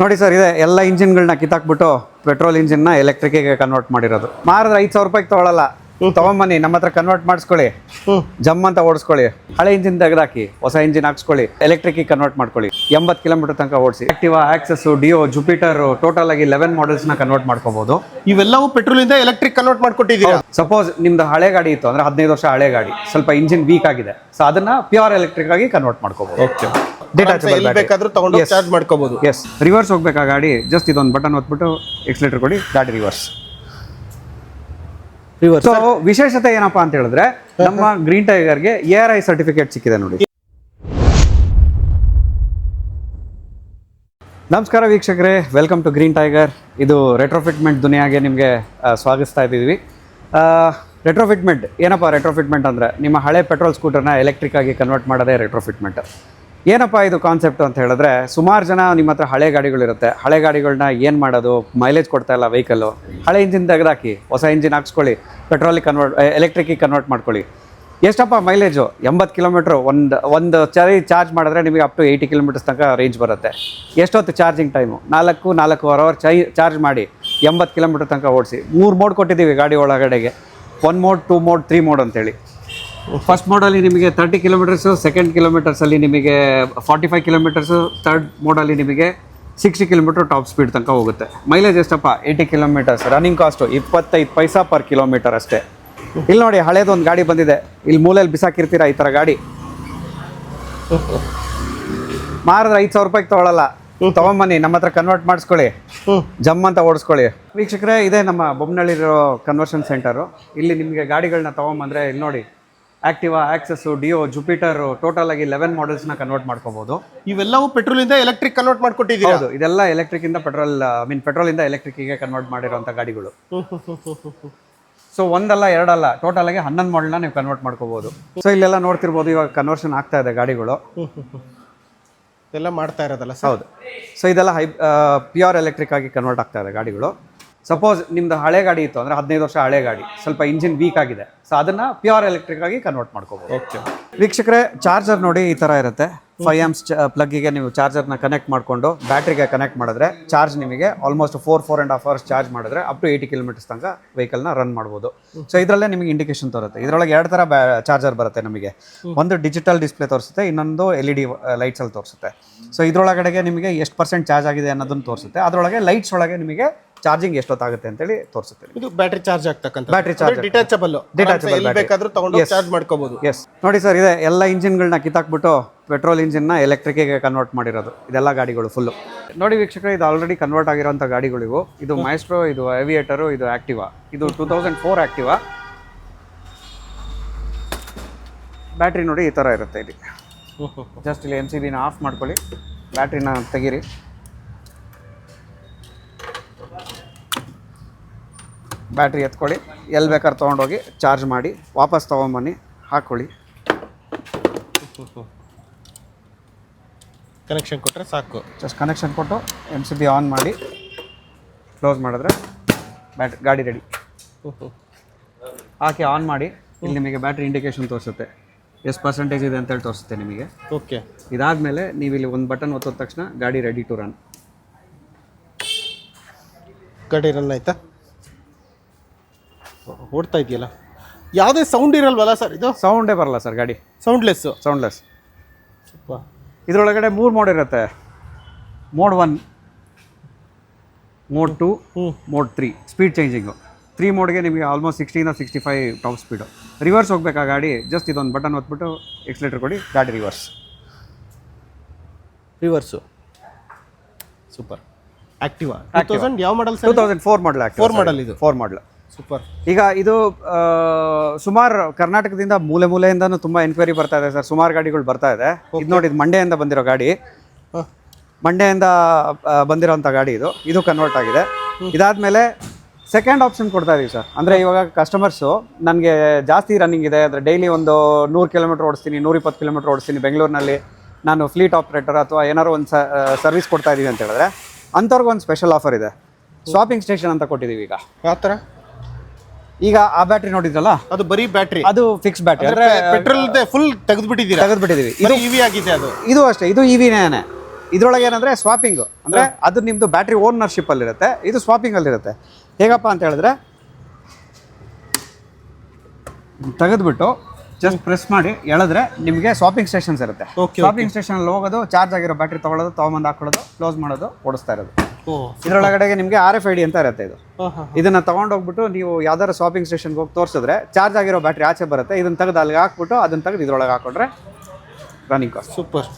ನೋಡಿ ಸರ್, ಇದೆ ಎಲ್ಲ ಇಂಜಿನ್ಗಳನ್ನ ಕಿತ್ತಾಕ್ಬಿಟ್ಟು ಪೆಟ್ರೋಲ್ ಇಂಜಿನ್ನ ಎಲೆಕ್ಟ್ರಿಕ್ಗೆ ಕನ್ವರ್ಟ್ ಮಾಡಿರೋದು. ಮಾರಿದ್ರೆ 5,000 ರೂಪಾಯಿಗೆ ತೊಗೊಳಲ್ಲ, ತಗೊಂಬನ್ನಿ ನಮ್ಮ ಹತ್ರ ಕನ್ವರ್ಟ್ ಮಾಡಿಸ್ಕೊಳ್ಳಿ, ಜಮ್ ಅಂತ ಓಡಿಸ್ಕೊಳ್ಳಿ. ಹಳೆ ಇಂಜಿನ್ ತೆಗೆದಾಕಿ ಹೊಸ ಇಂಜಿನ್ ಹಾಕ್ಸ್ಕೊಳ್ಳಿ, ಎಲೆಕ್ಟ್ರಿಕ್ಗೆ ಕನ್ವರ್ಟ್ ಮಾಡ್ಕೊಳ್ಳಿ. 80 ಕಿಲೋಮೀಟರ್ ತನಕ ಓಡಿಸಿ. Activa, Access, Dio, Jupiter total ಆಗಿ 11 ಮಾಡೆಲ್ಸ್ನ ಕನ್ವರ್ಟ್ ಮಾಡ್ಕೋಬಹುದು. ಇವೆಲ್ಲವೂ ಪೆಟ್ರೋಲ್ ಇಂದ ಎಲೆಕ್ಟ್ರಿಕ್ ಕನ್ವರ್ಟ್ ಮಾಡ್ಕೊಟ್ಟಿದ್ದೀರಾ. ಸಪೋಸ್ ನಿಮ್ದು ಹಳೆ ಗಾಡಿ ಇತ್ತು ಅಂದ್ರೆ 15 ವರ್ಷ ಹಳೆ ಗಾಡಿ, ಸ್ವಲ್ಪ ಇಂಜಿನ್ ವೀಕ್ ಆಗಿದೆ, ಸೊ ಅದನ್ನ ಪ್ಯೂರ್ ಎಲೆಕ್ಟ್ರಿಕ್ ಆಗಿ ಕನ್ವರ್ಟ್ ಮಾಡ್ಕೋಬಹುದು. ಡಿಟಾಚಬಲ್ ಬೇಕಾದ್ರೂ ತಗೊಂಡು ಚಾರ್ಜ್ ಮಾಡ್ಕೋಬಹುದು. ಎಸ್, ರಿವರ್ಸ್ ಹೋಗ್ಬೇಕಾ ಗಾಡಿ, ಜಸ್ಟ್ ಇದೊಂದು ಬಟನ್ ಒತ್ಬಿಟ್ಟು ಎಕ್ಸಲೇಟರ್ ಕೊಡಿ, ಗಾಡಿ ರಿವರ್ಸ್. ಸೊ ವಿಶೇಷತೆ ಏನಪ್ಪಾ ಅಂತ ಹೇಳಿದ್ರೆ, ನಮ್ಮ ಗ್ರೀನ್ ಟೈಗರ್ಗೆ ARI ಸರ್ಟಿಫಿಕೇಟ್ ಸಿಕ್ಕಿದೆ ನೋಡಿ. ನಮಸ್ಕಾರ ವೀಕ್ಷಕರೇ, ವೆಲ್ಕಮ್ ಟು ಗ್ರೀನ್ ಟೈಗರ್. ಇದು ರೆಟ್ರೋಫಿಟ್ಮೆಂಟ್ ದುನಿಯಾಗೆ ನಿಮಗೆ ಸ್ವಾಗತಿಸ್ತಾ ಇದ್ದೀವಿ. ರೆಟ್ರೋಫಿಟ್ಮೆಂಟ್ ಏನಪ್ಪ? ರೆಟ್ರೋಫಿಟ್ಮೆಂಟ್ ಅಂದರೆ ನಿಮ್ಮ ಹಳೆ ಪೆಟ್ರೋಲ್ ಸ್ಕೂಟರ್ನ ಎಲೆಕ್ಟ್ರಿಕ್ ಆಗಿ ಕನ್ವರ್ಟ್ ಮಾಡೋದೇ ರೆಟ್ರೋಫಿಟ್ಮೆಂಟ್. ಏನಪ್ಪ ಇದು ಕಾನ್ಸೆಪ್ಟ್ ಅಂತ ಹೇಳಿದ್ರೆ, ಸುಮಾರು ಜನ ನಿಮ್ಮ ಹತ್ರ ಹಳೆ ಗಾಡಿಗಳಿರುತ್ತೆ, ಹಳೆ ಗಾಡಿಗಳನ್ನ ಏನು ಮಾಡೋದು, ಮೈಲೇಜ್ ಕೊಡ್ತಾ ಇಲ್ಲ ವೆಹಿಕಲ್ಲು, ಹಳೆ ಇಂಜಿನ್ ತೆಗೆದಾಕಿ ಹೊಸ ಇಂಜಿನ್ ಹಾಕ್ಸ್ಕೊಳ್ಳಿ, ಪೆಟ್ರೋಲಿಗೆ ಎಲೆಕ್ಟ್ರಿಕ್ಕಿಗೆ ಕನ್ವರ್ಟ್ ಮಾಡ್ಕೊಳ್ಳಿ. ಎಷ್ಟಪ್ಪ ಮೈಲೇಜು? 80 ಕಿಲೋಮೀಟ್ರು. ಒಂದು ಚಾರ್ಜ್ ಮಾಡಿದ್ರೆ ನಿಮಗೆ ಅಪ್ ಟು 80 ಕಿಲೋಮೀಟರ್ಸ್ ತನಕ ರೇಂಜ್ ಬರುತ್ತೆ. ಎಷ್ಟೊತ್ತು ಚಾರ್ಜಿಂಗ್ ಟೈಮು? 4.25 ಅವರ್ ಚಾರ್ಜ್ ಮಾಡಿ 80 ಕಿಲೋಮೀಟರ್ ತನಕ ಓಡಿಸಿ. 3 ಮೋಡ್ ಕೊಟ್ಟಿದ್ದೀವಿ ಗಾಡಿ ಒಳಗಡೆಗೆ, 1 ಮೋಡ್, 2 ಮೋಡ್, 3 ಮೋಡ್ ಅಂತೇಳಿ. ಫಸ್ಟ್ ಮೋಡಲ್ಲಿ ನಿಮಗೆ 30 ಕಿಲೋಮೀಟರ್ಸು, ಸೆಕೆಂಡ್ ಕಿಲೋಮೀಟರ್ಸಲ್ಲಿ ನಿಮಗೆ 45 ಕಿಲೋಮೀಟರ್ಸು, ಥರ್ಡ್ ಮೋಡಲ್ಲಿ ನಿಮಗೆ 60 ಕಿಲೋಮೀಟರ್ ಟಾಪ್ ಸ್ಪೀಡ್ ತನಕ ಹೋಗುತ್ತೆ. ಮೈಲೇಜ್ ಎಷ್ಟಪ್ಪ? 80 ಕಿಲೋಮೀಟರ್ಸ್. ರನ್ನಿಂಗ್ ಕಾಸ್ಟು 25 ಪೈಸಾ ಪರ್ ಕಿಲೋಮೀಟರ್ ಅಷ್ಟೇ. ಇಲ್ಲಿ ನೋಡಿ, ಹಳೇದೊಂದು ಗಾಡಿ ಬಂದಿದೆ, ಇಲ್ಲಿ ಮೂಲೆಯಲ್ಲಿ ಬಿಸಾಕಿರ್ತೀರಾ ಈ ಥರ ಗಾಡಿ. ಮಾರಿದ್ರೆ 5,000 ರೂಪಾಯಿಗೆ ತೊಗೊಳಲ್ಲ, ತಗೊಂಬನ್ನಿ ನಮ್ಮ ಹತ್ರ ಕನ್ವರ್ಟ್ ಮಾಡಿಸ್ಕೊಳ್ಳಿ, ಜಮ್ ಅಂತ ಓಡಿಸ್ಕೊಳ್ಳಿ. ವೀಕ್ಷಕರೇ, ಇದೇ ನಮ್ಮ ಬೊಮ್ಮನಹಳ್ಳಿರೋ ಕನ್ವರ್ಷನ್ ಸೆಂಟರು. ಇಲ್ಲಿ ನಿಮಗೆ ಗಾಡಿಗಳನ್ನ ತೊಗೊಂಬಂದರೆ ಇಲ್ಲಿ ನೋಡಿ, Activa, Access, Dio, Jupiter total ಆಗಿ 11 ಮಾಡೆಲ್ಸ್ನ ಕನ್ವರ್ಟ್ ಮಾಡ್ಕೋಬಹುದು. ಇವೆಲ್ಲವೂ ಪೆಟ್ರೋಲ್ ಇಂದ ಎಲೆಕ್ಟ್ರಿಕ್ ಕನ್ವರ್ಟ್ ಮಾಡ್ಕೊಟ್ಟಿದ್ದೀರಾ. ಹೌದು, ಇದೆಲ್ಲ ಎಲೆಕ್ಟ್ರಿಕ್ ಇಂದ ಪೆಟ್ರೋಲ್ ಇಂದ ಎಲೆಕ್ಟ್ರಿಕ್ಗೆ ಕನ್ವರ್ಟ್ ಮಾಡಿರುವಂಥ ಗಾಡಿಗಳು. ಸೊ ಒಂದಲ್ಲ ಎರಡಲ್ಲ, ಟೋಟಲ್ ಆಗಿ 11 ಮಾಡೆಲ್ನ ನೀವು ಕನ್ವರ್ಟ್ ಮಾಡ್ಕೋಬಹುದು. ಸೊ ಇಲ್ಲೆಲ್ಲ ನೋಡ್ತಿರ್ಬೋದು, ಇವಾಗ ಕನ್ವರ್ಷನ್ ಆಗ್ತಾ ಇದೆ ಗಾಡಿಗಳು ಎಲ್ಲ ಮಾಡ್ತಾ ಇರೋದಲ್ಲ. ಹೌದು. ಸೊ ಇದೆಲ್ಲ ಪ್ಯೂರ್ ಎಲೆಕ್ಟ್ರಿಕ್ ಆಗಿ ಕನ್ವರ್ಟ್ ಆಗ್ತಾ ಇದೆ ಗಾಡಿಗಳು. ಸಪೋಸ್ ನಿಮ್ದು ಹಳೆ ಗಾಡಿ ಇತ್ತು ಅಂದರೆ 15 ವರ್ಷ ಹಳೆ ಗಾಡಿ, ಸ್ವಲ್ಪ ಇಂಜಿನ್ ವೀಕ್ ಆಗಿದೆ, ಸೊ ಅದನ್ನು ಪ್ಯೂರ್ ಎಲೆಕ್ಟ್ರಿಕ್ ಆಗಿ ಕನ್ವರ್ಟ್ ಮಾಡ್ಕೋಬೋದು. ಓಕೆ ವೀಕ್ಷಕರೇ, ಚಾರ್ಜರ್ ನೋಡಿ ಈ ಥರ ಇರುತ್ತೆ. 5 amps ಪ್ಲಗ್ಗಿಗೆ ನೀವು ಚಾರ್ಜರ್ನ ಕನೆಕ್ಟ್ ಮಾಡಿಕೊಂಡು ಬ್ಯಾಟ್ರಿಗೆ ಕನೆಕ್ಟ್ ಮಾಡಿದ್ರೆ ಚಾರ್ಜ್ ನಿಮಗೆ ಆಲ್ಮೋಸ್ಟ್ 4.5 ಅವರ್ಸ್ ಚಾರ್ಜ್ ಮಾಡಿದ್ರೆ ಅಪ್ ಟು 80 ಕಿಲೋಮೀಟರ್ಸ್ ತನಕ ವೆಹಿಕಲ್ನ ರನ್ ಮಾಡ್ಬೋದು. ಸೊ ಇದರಲ್ಲೇ ನಿಮಗೆ ಇಂಡಿಕೇಶನ್ ತೋರುತ್ತೆ. ಇದರೊಳಗೆ 2 ಥರ ಚಾರ್ಜರ್ ಬರುತ್ತೆ ನಮಗೆ. ಒಂದು ಡಿಜಿಟಲ್ ಡಿಸ್ಪ್ಲೇ ತೋರಿಸುತ್ತೆ, ಇನ್ನೊಂದು LED ಲೈಟ್ಸಲ್ಲಿ ತೋರಿಸುತ್ತೆ. ಸೊ ಇದರೊಳಗಡೆಗೆ ನಿಮಗೆ ಎಷ್ಟು % ಚಾರ್ಜ್ ಆಗಿದೆ ಅನ್ನೋದನ್ನು ತೋರಿಸುತ್ತೆ. ಅದರೊಳಗೆ ಲೈಟ್ಸ್ ಒಳಗೆ ನಿಮಗೆ ಚಾರ್ಜಿಂಗ್ ಎಷ್ಟೊತ್ತಾಗುತ್ತೆ ಅಂತೇಳಿ ತೋರಿಸುತ್ತೆ. ಇದು ಬ್ಯಾಟರಿ ಚಾರ್ಜ್ ಆಗ್ತಕ್ಕಂಥ ಬ್ಯಾಟರಿ ಚಾರ್ಜ್, ಡಿಟಾಚಬಲ್ ಬೇಕಾದ್ರೂ ತಗೊಂಡು ಚಾರ್ಜ್ ಮಾಡ್ಕೋಬಹುದು. ಎಸ್, ನೋಡಿ ಸರ್, ಇದೆ ಎಲ್ಲ ಇಂಜಿನ್ಗಳನ್ನ ಕಿತ್ತಾಕ್ಬಿಟ್ಟು ಪೆಟ್ರೋಲ್ ಇಂಜಿನ್ನ ಎಲೆಕ್ಟ್ರಿಕ್ಗೆ ಕನ್ವರ್ಟ್ ಮಾಡಿರೋದು. ಇದೆಲ್ಲ ಗಾಡಿಗಳು ಫುಲ್ಲು ನೋಡಿ ವೀಕ್ಷಕರೇ, ಇದು ಆಲ್ರೆಡಿ ಕನ್ವರ್ಟ್ ಆಗಿರೋಂಥ ಗಾಡಿಗಳಿವು. ಇದು ಮೈಸ್ಟ್ರೋ, ಇದು ಏವಿಯೇಟರು, ಇದು ಆಕ್ಟಿವಾ. ಇದು 2004 ಆಕ್ಟಿವಾ. ಬ್ಯಾಟ್ರಿ ನೋಡಿ ಈ ಥರ ಇರುತ್ತೆ. ಇಲ್ಲಿ ಜಸ್ಟ್ ಇಲ್ಲಿ MCBನ ಆಫ್ ಮಾಡ್ಕೊಳ್ಳಿ, ಬ್ಯಾಟ್ರಿನ ತೆಗೀರಿ, ಬ್ಯಾಟ್ರಿ ಎತ್ಕೊಳ್ಳಿ, ಎಲ್ಲಿ ಬೇಕಾದ್ರೆ ತೊಗೊಂಡೋಗಿ ಚಾರ್ಜ್ ಮಾಡಿ, ವಾಪಸ್ ತೊಗೊಂಬನ್ನಿ, ಹಾಕ್ಕೊಳ್ಳಿ, ಕನೆಕ್ಷನ್ ಕೊಟ್ಟರೆ ಸಾಕು. ಜಸ್ಟ್ ಕನೆಕ್ಷನ್ ಕೊಟ್ಟು MCB ಆನ್ ಮಾಡಿ ಕ್ಲೋಸ್ ಮಾಡಿದ್ರೆ ಗಾಡಿ ರೆಡಿ. ಹಾಕಿ ಆನ್ ಮಾಡಿ, ಇಲ್ಲಿ ನಿಮಗೆ ಬ್ಯಾಟ್ರಿ ಇಂಡಿಕೇಶನ್ ತೋರಿಸುತ್ತೆ, ಎಷ್ಟು % ಇದೆ ಅಂತೇಳಿ ತೋರಿಸುತ್ತೆ ನಿಮಗೆ. ಓಕೆ, ಇದಾದಮೇಲೆ ನೀವು ಇಲ್ಲಿ ಒಂದು ಬಟನ್ ಒತ್ತೋದ ತಕ್ಷಣ ಗಾಡಿ ರೆಡಿ ಟು ರನ್. ಗಾಡಿ ರನ್ ಆಯ್ತಾ? ಓಡ್ತಾ ಇದೆಯಲ್ಲ. ಯಾವುದೇ ಸೌಂಡ್ ಇರಲ್ವಲ್ಲ ಸರ್? ಇದು ಸೌಂಡೇ ಬರಲ್ಲ ಸರ್ ಗಾಡಿ, ಸೌಂಡ್ಲೆಸ್. ಇದರೊಳಗಡೆ 3 ಮೋಡ್ ಇರುತ್ತೆ. Mode 1, mode 2, mode 3 speed changing. 3 ಮೋಡ್ಗೆ ನಿಮಗೆ ಆಲ್ಮೋಸ್ಟ್ 60 65 ಟಾಪ್ ಸ್ಪೀಡು. ರಿವರ್ಸ್ ಹೋಗ್ಬೇಕಾ ಗಾಡಿ, ಜಸ್ಟ್ ಇದೊಂದು ಬಟನ್ ಒತ್ಬಿಟ್ಟು ಎಕ್ಸಲೇಟರ್ ಕೊಡಿ, ಗಾಡಿ ರಿವರ್ಸು. ಸೂಪರ್. ಆಕ್ಟಿವಾ 2000 ಯಾವ ಮಾಡಲ್? 2004 ಮಾಡಲ್. 4 ಮಾಡಲ್. ಇದು 4 ಮಾಡಲ್. ಸೂಪರ್. ಈಗ ಇದು ಸುಮಾರು ಕರ್ನಾಟಕದಿಂದ ಮೂಲೆಯಿಂದನೂ ತುಂಬ ಎನ್ಕ್ವೈರಿ ಬರ್ತಾ ಇದೆ ಸರ್. ಸುಮಾರು ಗಾಡಿಗಳು ಬರ್ತಾ ಇದೆ. ಇದು ನೋಡಿ, ಇದು ಮಂಡ್ಯದಿಂದ ಬಂದಿರೋ ಗಾಡಿ, ಮಂಡ್ಯದಿಂದ ಬಂದಿರೋಂಥ ಗಾಡಿ. ಇದು ಕನ್ವರ್ಟ್ ಆಗಿದೆ. ಇದಾದಮೇಲೆ ಸೆಕೆಂಡ್ ಆಪ್ಷನ್ ಕೊಡ್ತಾ ಇದೀವಿ ಸರ್. ಅಂದರೆ ಇವಾಗ ಕಸ್ಟಮರ್ಸು ನನಗೆ ಜಾಸ್ತಿ ರನ್ನಿಂಗ್ ಇದೆ, ಅಂದರೆ ಡೈಲಿ ಒಂದು 100 ಕಿಲೋಮೀಟರ್ ಓಡಿಸ್ತೀನಿ, 120 ಕಿಲೋಮೀಟರ್ ಓಡಿಸ್ತೀನಿ, ಬೆಂಗಳೂರಿನಲ್ಲಿ ನಾನು ಫ್ಲೀಟ್ ಆಪ್ರೇಟರ್ ಅಥವಾ ಏನಾದ್ರು ಒಂದು ಸರ್ವಿಸ್ ಕೊಡ್ತಾ ಇದ್ದೀವಿ ಅಂತ ಹೇಳಿದ್ರೆ ಅಂಥವ್ರಿಗೊಂದು ಸ್ಪೆಷಲ್ ಆಫರ್ ಇದೆ. ಸ್ವಾಪಿಂಗ್ ಸ್ಟೇಷನ್ ಅಂತ ಕೊಟ್ಟಿದ್ದೀವಿ. ಈಗ ಯಾವ ಥರ? ಈಗ ಆ ಬ್ಯಾಟ್ರಿ ನೋಡಿದ್ರಲ್ಲ, ಅದು ಬರೀ ಬ್ಯಾಟ್ರಿ, ಅದು ಫಿಕ್ಸ್ ಬ್ಯಾಟ್ರಿ. ಅಂದ್ರೆ ಪೆಟ್ರೋಲ್ ಫುಲ್ ತೆಗೆದ್ಬಿಟ್ಟಿದ್ದೀವಿ. ಇದು ಇವಿ ಆಗಿದೆ. ಅದು ಇದು ಅಷ್ಟೇ, ಇದು ಇವಿನೇನೆ. ಇದರೊಳಗೆ ಏನಂದರೆ ಸ್ವಾಪಿಂಗು ಅಂದರೆ ಅದು ನಿಮ್ಮದು ಬ್ಯಾಟ್ರಿ ಓನರ್ಶಿಪ್ಪಲ್ಲಿರುತ್ತೆ, ಇದು ಸ್ವಾಪಿಂಗಲ್ಲಿರುತ್ತೆ. ಹೇಗಪ್ಪ ಅಂತ ಹೇಳಿದ್ರೆ ತೆಗೆದುಬಿಟ್ಟು ಜಸ್ಟ್ ಪ್ರೆಸ್ ಮಾಡಿ ಎಳೆದ್ರೆ ನಿಮಗೆ ಸ್ವಾಪಿಂಗ್ ಸ್ಟೇಷನ್ಸ್ ಇರುತ್ತೆ. ಸ್ವಾಪಿಂಗ್ ಸ್ಟೇಷನಲ್ಲಿ ಹೋಗೋದು, ಚಾರ್ಜ್ ಆಗಿರೋ ಬ್ಯಾಟ್ರಿ ತೊಗೊಳ್ಳೋದು, ತೊಗೊಂಬಂದು ಹಾಕೊಳ್ಳೋದು, ಕ್ಲೋಸ್ ಮಾಡೋದು, ಓಡಿಸ್ತಾ ಇರೋದು. ಇದರೊಳಗಡೆಗೆ ನಿಮಗೆ RFID ಅಂತ ಇರುತ್ತೆ. ಇದನ್ನ ತಗೊಂಡೋಗ್ಬಿಟ್ಟು ನೀವು ಯಾವ್ದಾದ್ರು ಸ್ವಾಪಿಂಗ್ ಸ್ಟೇಷನ್ಗೆ ಹೋಗಿ ತೋರಿಸಿದ್ರೆ ಚಾರ್ಜ್ ಆಗಿರೋ ಬ್ಯಾಟ್ರಿ ಆಚೆ ಬರುತ್ತೆ. ಇದನ್ನ ತೆಗೆದು ಅಲ್ಲಿಗೆ ಹಾಕ್ಬಿಟ್ಟು ಅದನ್ನ ತೆಗೆದು ಇದ್ರೊಳಗೆ ಹಾಕೊಂಡ್ರೆ ರನ್ನಿಂಗ್ ಕಾಸ್ಟ್. ಸೂಪರ್.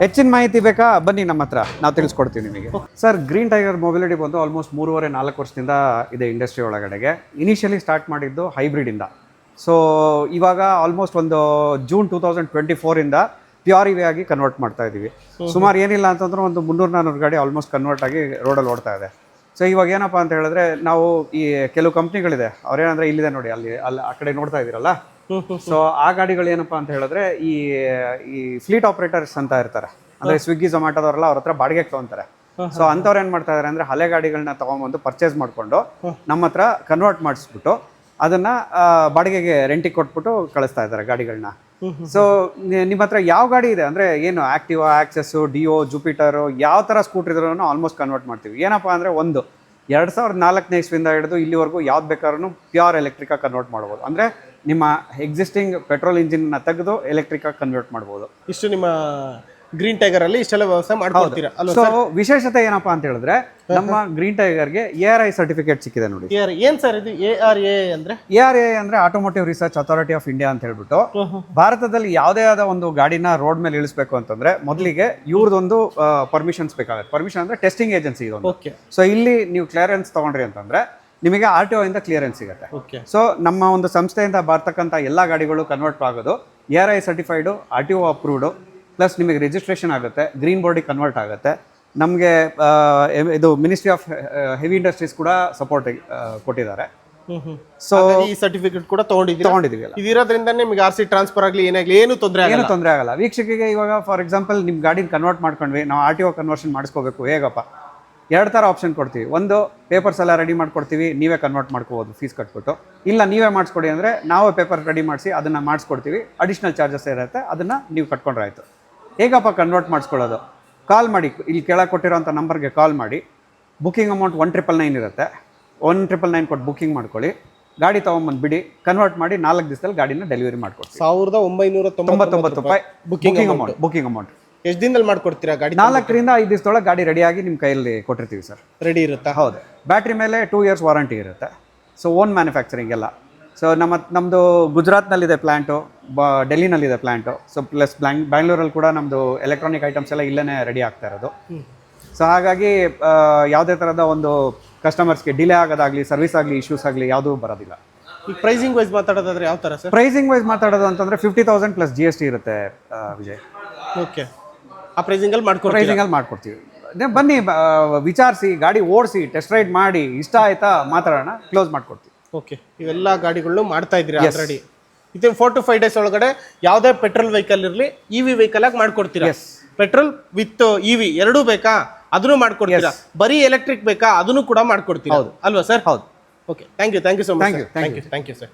ಹೆಚ್ಚಿನ ಮಾಹಿತಿ ಬೇಕಾ ಬನ್ನಿ ನಮ್ಮ ಹತ್ರ, ನಾವು ತಿಳಿಸ್ಕೊಡ್ತೀವಿ ನಿಮಗೆ. ಸರ್, ಗ್ರೀನ್ ಟೈಗರ್ ಮೊಬಿಲಿಟಿ ಬಂದು ಆಲ್ಮೋಸ್ಟ್ 3.5-4 ವರ್ಷದಿಂದ ಇದೆ ಇಂಡಸ್ಟ್ರಿ ಒಳಗಡೆಗೆ. ಇನಿಷಿಯಲಿ ಸ್ಟಾರ್ಟ್ ಮಾಡಿದ್ದು ಹೈಬ್ರಿಡಿಂದ. ಸೊ ಇವಾಗ ಆಲ್ಮೋಸ್ಟ್ ಒಂದು ಜೂನ್ 2024ಇಂದ ಪ್ಯೂರ್ ಇವಿ ಆಗಿ ಕನ್ವರ್ಟ್ ಮಾಡ್ತಾ ಇದ್ದೀವಿ. ಸುಮಾರು ಏನಿಲ್ಲ ಅಂತಂದ್ರೆ ಒಂದು 300-400 ಗಾಡಿ ಆಲ್ಮೋಸ್ಟ್ ಕನ್ವರ್ಟ್ ಆಗಿ ರೋಡಲ್ಲಿ ಓಡ್ತಾ ಇದೆ. ಸೊ ಇವಾಗ ಏನಪ್ಪ ಅಂತ ಹೇಳಿದ್ರೆ ನಾವು ಈ ಕೆಲವು ಕಂಪ್ನಿಗಳಿದೆ, ಅವ್ರೇನಂದ್ರೆ ಇಲ್ಲಿದೆ ನೋಡಿ, ಅಲ್ಲಿ ಆ ಕಡೆ ನೋಡ್ತಾ ಇದ್ದೀರಲ್ಲ. ಸೊ ಆ ಗಾಡಿಗಳು ಏನಪ್ಪ ಅಂತ ಹೇಳಿದ್ರೆ ಈ ಫ್ಲೀಟ್ ಆಪರೇಟರ್ಸ್ ಅಂತ ಇರ್ತಾರೆ, ಅಂದ್ರೆ ಸ್ವಿಗ್ಗಿ ಝೊಮ್ಯಾಟೋದವರೆಲ್ಲ ಅವ್ರ ಹತ್ರ ಬಾಡಿಗೆಗೆ ತೊಗೊಂತಾರೆ. ಸೊ ಅಂಥವ್ರು ಏನು ಮಾಡ್ತಾ ಇದಾರೆ ಅಂದ್ರೆ ಹಳೆ ಗಾಡಿಗಳನ್ನ ತೊಗೊಂಬಂದು ಪರ್ಚೇಸ್ ಮಾಡಿಕೊಂಡು ನಮ್ಮ ಹತ್ರ ಕನ್ವರ್ಟ್ ಮಾಡಿಸ್ಬಿಟ್ಟು ಅದನ್ನ ಬಾಡಿಗೆಗೆ ರೆಂಟಿಗೆ ಕೊಟ್ಬಿಟ್ಟು ಕಳಿಸ್ತಾ ಇದ್ದಾರೆ ಗಾಡಿಗಳನ್ನ. ಸೊ ನಿಮ್ಮ ಹತ್ರ ಯಾವ ಗಾಡಿ ಇದೆ ಅಂದರೆ ಏನು ಆಕ್ಟಿವಾ, ಆಕ್ಸೆಸ್ಸು, ಡಿಯೋ, ಜುಪಿಟರು, ಯಾವ ಥರ ಸ್ಕೂಟ್ರ್ ಇದ್ರೂ ಆಲ್ಮೋಸ್ಟ್ ಕನ್ವರ್ಟ್ ಮಾಡ್ತೀವಿ. ಏನಪ್ಪ ಅಂದರೆ 2004ನೇ ಇಸ್ವಿಯಿಂದ ಹಿಡಿದು ಇಲ್ಲಿವರೆಗೂ ಯಾವ್ದು ಬೇಕಾದ್ರೂ ಪ್ಯೂರ್ ಎಲೆಕ್ಟ್ರಿಕಾಗಿ ಕನ್ವರ್ಟ್ ಮಾಡ್ಬೋದು. ಅಂದರೆ ನಿಮ್ಮ ಎಕ್ಸಿಸ್ಟಿಂಗ್ ಪೆಟ್ರೋಲ್ ಇಂಜಿನ್ನ ತೆಗೆದು ಎಲೆಕ್ಟ್ರಿಕಾಗಿ ಕನ್ವರ್ಟ್ ಮಾಡ್ಬೋದು. ಇಷ್ಟು ನಿಮ್ಮ ಗ್ರೀನ್ ಟೈಗರ್ ಅಲ್ಲಿ ಇಷ್ಟೆಲ್ಲ ವ್ಯವಸ್ಥೆ ಮಾಡ್ಕೊಡ್ತೀರಾ? ಸೊ ವಿಶೇಷತೆ ಏನಪ್ಪಾ ಅಂತ ಹೇಳಿದ್ರೆ ನಮ್ಮ ಗ್ರೀನ್ ಟೈಗರ್ಗೆ ARI ಸರ್ಟಿಫಿಕೇಟ್ ಸಿಕ್ಕಿದೆ ನೋಡಿ. ಏನ್ ಸರ್ ಇದು ARA ಅಂದ್ರೆ? ARA ಅಂದ್ರೆ automotive research authority of India ಅಂತ ಹೇಳ್ಬಿಟ್ಟು ಭಾರತದಲ್ಲಿ ಯಾವುದೇ ಆದ ಒಂದು ಗಾಡಿನ ರೋಡ್ ಮೇಲೆ ಇಳಿಸ್ಬೇಕು ಅಂತಂದ್ರೆ ಮೊದಲಿಗೆ ಇವ್ರದೊಂದು ಪರ್ಮಿಷನ್ಸ್ ಬೇಕಾಗುತ್ತೆ. ಪರ್ಮಿಷನ್ ಅಂದ್ರೆ ಟೆಸ್ಟಿಂಗ್ ಏಜೆನ್ಸಿ ಇದೊಂದು. ಸೊ ಇಲ್ಲಿ ನೀವು ಕ್ಲಿಯರೆನ್ಸ್ ತಗೊಂಡ್ರಿ ಅಂತಂದ್ರೆ ನಿಮಗೆ RTO ಇಂದ ಕ್ಲಿಯರೆನ್ಸ್ ಸಿಗುತ್ತೆ. ಸೊ ನಮ್ಮ ಒಂದು ಸಂಸ್ಥೆಯಿಂದ ಬರ್ತಕ್ಕಂಥ ಎಲ್ಲ ಗಾಡಿಗಳು ಕನ್ವರ್ಟ್ ಆಗೋದು ARI certified, RTO approved, plus ನಿಮಗೆ ರಿಜಿಸ್ಟ್ರೇಷನ್ ಆಗುತ್ತೆ, ಗ್ರೀನ್ ಬೋರ್ಡಿಗೆ ಕನ್ವರ್ಟ್ ಆಗುತ್ತೆ. ನಮಗೆ ಇದು ಮಿನಿಸ್ಟ್ರಿ ಆಫ್ ಹೆವಿ ಇಂಡಸ್ಟ್ರೀಸ್ ಕೂಡ ಸಪೋರ್ಟ್ ಕೊಟ್ಟಿದ್ದಾರೆ. ಸೊ ಈ ಸರ್ಟಿಫಿಕೇಟ್ ಕೂಡ ತಗೊಂಡಿದ್ದೀವಿ. ಇದಿರೋದ್ರಿಂದ ನಿಮಗೆ RC ಟ್ರಾನ್ಸ್ಫರ್ ಆಗಲಿ ಏನಾಗಲಿ ಏನು ತೊಂದರೆ ಆಗಲ್ಲ. ವೀಕ್ಷಕಿಗೆ ಇವಾಗ ಫಾರ್ ಎಕ್ಸಾಂಪಲ್ ನಿಮ್ಮ ಗಾಡಿನ ಕನ್ವರ್ಟ್ ಮಾಡ್ಕೊಂಡ್ವಿ, ನಾವು RTO ಕನ್ವರ್ಷನ್ ಮಾಡಿಸ್ಕೋಬೇಕು, ಹೇಗಪ್ಪ? 2 ಥರ ಆಪ್ಷನ್ ಕೊಡ್ತೀವಿ. ಒಂದು, ಪೇಪರ್ಸ್ ಎಲ್ಲ ರೆಡಿ ಮಾಡ್ಕೊಡ್ತೀವಿ, ನೀವೇ ಕನ್ವರ್ಟ್ ಮಾಡ್ಕೋಬೋದು ಫೀಸ್ ಕಟ್ಬಿಟ್ಟು. ಇಲ್ಲ ನೀವೇ ಮಾಡಿಸ್ಕೊಡಿ ಅಂದರೆ ನಾವೇ ಪೇಪರ್ ರೆಡಿ ಮಾಡಿಸಿ ಅದನ್ನು ಮಾಡಿಸ್ಕೊಡ್ತೀವಿ. ಅಡಿಷ್ನಲ್ ಚಾರ್ಜಸ್ ಇರುತ್ತೆ, ಅದನ್ನು ನೀವು ಕಟ್ಕೊಂಡ್ರೆ ಆಯಿತು. ಹೇಗಪ್ಪ ಕನ್ವರ್ಟ್ ಮಾಡಿಸ್ಕೊಳ್ಳೋದು? ಕಾಲ್ ಮಾಡಿ, ಇಲ್ಲಿ ಕೆಳಗೆ ಕೊಟ್ಟಿರೋಂಥ ನಂಬರ್ಗೆ ಕಾಲ್ ಮಾಡಿ. ಬುಕ್ಕಿಂಗ್ ಅಮೌಂಟ್ 1999 ಇರುತ್ತೆ. 1999 ಕೊಟ್ಟು ಬುಕ್ಕಿಂಗ್ ಮಾಡ್ಕೊಳ್ಳಿ, ಗಾಡಿ ತೊಗೊಂಬಂದು ಬಿಡಿ, ಕನ್ವರ್ಟ್ ಮಾಡಿ 4 ದಿವಸದಲ್ಲಿ ಗಾಡಿನ ಡೆಲಿವರಿ ಮಾಡ್ಕೊಡ್ತೀವಿ. 1999 ರೂಪಾಯಿ ಬುಕ್ಕಿಂಗ್ ಅಮೌಂಟ್. ಎಷ್ಟು ದಿನದಲ್ಲಿ ಮಾಡ್ಕೊಡ್ತೀರಾ ಗಾಡಿ? 4ರಿಂದ 5 ದಿವಸದೊಳಗೆ ಗಾಡಿ ರೆಡಿಯಾಗಿ ನಿಮ್ಮ ಕೈಯಲ್ಲಿ ಕೊಟ್ಟಿರ್ತೀವಿ ಸರ್. ರೆಡಿ ಇರುತ್ತಾ? ಹೌದು. ಬ್ಯಾಟ್ರಿ ಮೇಲೆ 2 ಇಯರ್ಸ್ ವಾರಂಟಿ ಇರುತ್ತೆ. ಸೊ ಓನ್ ಮ್ಯಾನುಫ್ಯಾಕ್ಚರಿಂಗ್ ಎಲ್ಲ. ಸೊ ನಮ್ಮದು ಗುಜರಾತ್ನಲ್ಲಿದೆ ಪ್ಲ್ಯಾಂಟು, ಡೆಲ್ಲಿನಲ್ಲಿದೆ ಪ್ಲ್ಯಾಂಟು. ಸೊ ಪ್ಲಸ್ ಬ್ಯಾಂಗ್ಳೂರಲ್ಲಿ ಕೂಡ ನಮ್ಮದು ಎಲೆಕ್ಟ್ರಾನಿಕ್ ಐಟಮ್ಸ್ ಎಲ್ಲ ಇಲ್ಲೇ ರೆಡಿ ಆಗ್ತಾ ಇರೋದು. ಸೊ ಹಾಗಾಗಿ ಯಾವುದೇ ಥರದ ಒಂದು ಕಸ್ಟಮರ್ಸ್ಗೆ ಡಿಲೇ ಆಗೋದಾಗಲಿ, ಸರ್ವಿಸ್ ಆಗಲಿ, ಇಶ್ಯೂಸ್ ಆಗಲಿ ಯಾವುದೂ ಬರೋದಿಲ್ಲ. ಈ ಪ್ರೈಸಿಂಗ್ ವೈಸ್ ಮಾತಾಡೋದಾದ್ರೆ ಯಾವ ಥರ ಸರ್? ಪ್ರೈಸಿಂಗ್ ವೈಸ್ ಮಾತಾಡೋದು ಅಂತಂದರೆ 50,000 ಪ್ಲಸ್ GST ಇರುತ್ತೆ ವಿಜಯ್. ಓಕೆ, ಆ ಪ್ರೈಸಿಂಗಲ್ಲಿ ಮಾಡ್ಕೊಡ್ತೀವಿ. ಬನ್ನಿ, ವಿಚಾರಿಸಿ, ಗಾಡಿ ಓಡಿಸಿ, ಟೆಸ್ಟ್ ರೈಡ್ ಮಾಡಿ, ಇಷ್ಟ ಆಯ್ತಾ ಮಾತಾಡೋಣ, ಕ್ಲೋಸ್ ಮಾಡ್ಕೊಡ್ತೀವಿ. ಓಕೆ, ಇವೆಲ್ಲ ಗಾಡಿಗಳು ಮಾಡ್ತಾ ಇದ್ದೀರಿ ಆಲ್ರೆಡಿ. ಇದು 4 to 5 ಡೇಸ್ ಒಳಗಡೆ ಯಾವುದೇ ಪೆಟ್ರೋಲ್ ವೆಹಿಕಲ್ ಇರಲಿ EV ವೆಹಿಕಲ್ ಆಗಿ ಮಾಡ್ಕೊಡ್ತೀರಾ? ಪೆಟ್ರೋಲ್ ವಿತ್ EV ಎರಡೂ ಬೇಕಾ? ಅದನ್ನು ಮಾಡ್ಕೊಡ್ತೀರಾ? ಬರೀ ಎಲೆಕ್ಟ್ರಿಕ್ ಬೇಕಾ? ಅದನ್ನು ಕೂಡ ಮಾಡ್ಕೊಡ್ತೀರಾ ಅಲ್ವಾ ಸರ್? ಹೌದು. Okay, thank you so much. Thank you sir.